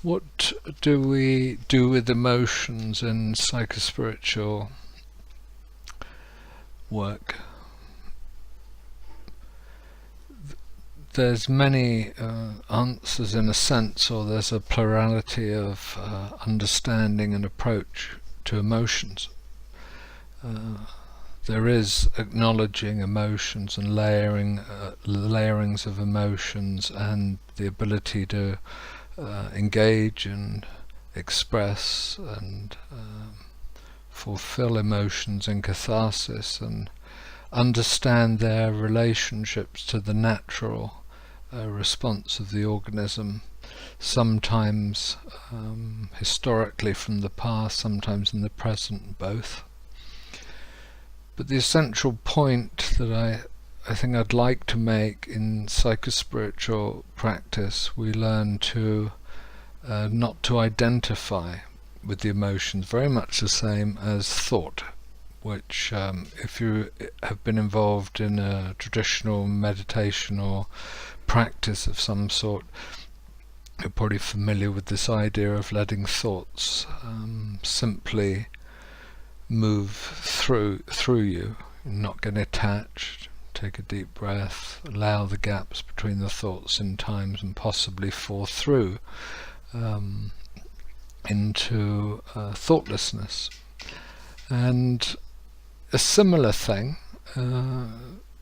What do we do with emotions in psychospiritual work? There's many answers in a sense, or there's a plurality of understanding and approach to emotions. There is acknowledging emotions and layerings of emotions, and the ability to engage and express and fulfill emotions in catharsis and understand their relationships to the natural response of the organism, sometimes historically from the past, sometimes in the present, both. But the essential point that I think I'd like to make in psychospiritual practice, we learn to not to identify with the emotions, very much the same as thought, which if you have been involved in a traditional meditation or practice of some sort, you're probably familiar with this idea of letting thoughts simply move through you, not get attached. Take a deep breath, allow the gaps between the thoughts in times, and possibly fall through into thoughtlessness. And a similar thing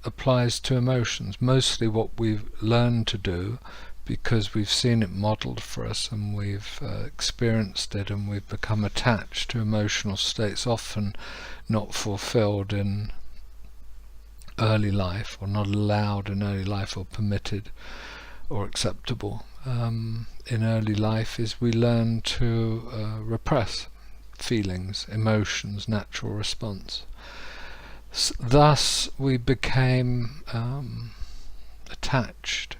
applies to emotions. Mostly what we've learned to do, because we've seen it modeled for us and we've experienced it and we've become attached to emotional states, often not fulfilled in early life, or not allowed in early life, or permitted or acceptable in early life, is we learn to repress feelings, emotions, natural response. Thus we became attached.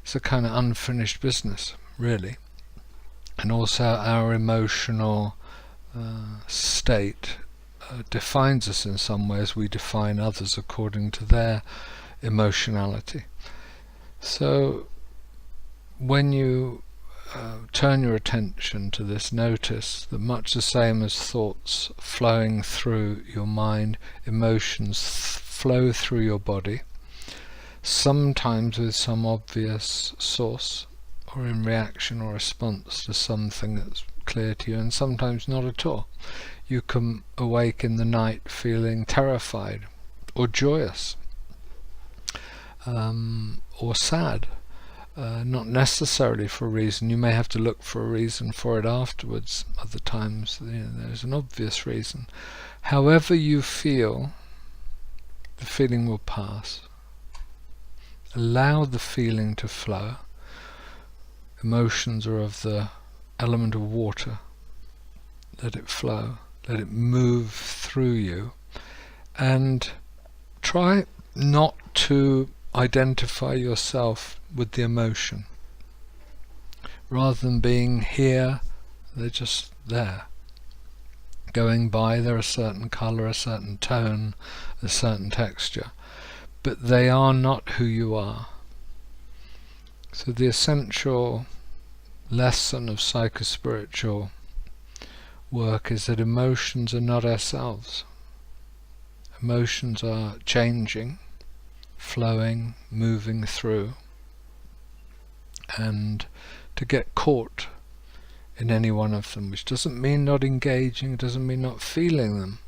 It's a kind of unfinished business, really. And also our emotional state defines us in some ways. We define others according to their emotionality. So when you turn your attention to this, notice that much the same as thoughts flowing through your mind, emotions flow through your body, sometimes with some obvious source, or in reaction or response to something that's clear to you, and sometimes not at all. You can awake in the night feeling terrified, or joyous, or sad. Not necessarily for a reason. You may have to look for a reason for it afterwards. Other times there's an obvious reason. However you feel, the feeling will pass. Allow the feeling to flow. Emotions are of the element of water. Let it flow. Let it move through you. And try not to identify yourself with the emotion. Rather than being here, they're just there. Going by, they're a certain color, a certain tone, a certain texture. But they are not who you are. So the essential lesson of psychospiritual work is that emotions are not ourselves. Emotions are changing, flowing, moving through, and to get caught in any one of them, which doesn't mean not engaging, it doesn't mean not feeling them,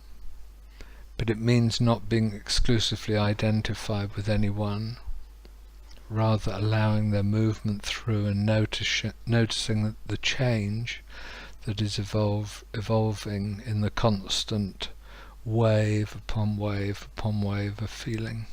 but it means not being exclusively identified with any one, rather allowing their movement through and noticing the change that is evolving in the constant wave upon wave upon wave of feeling.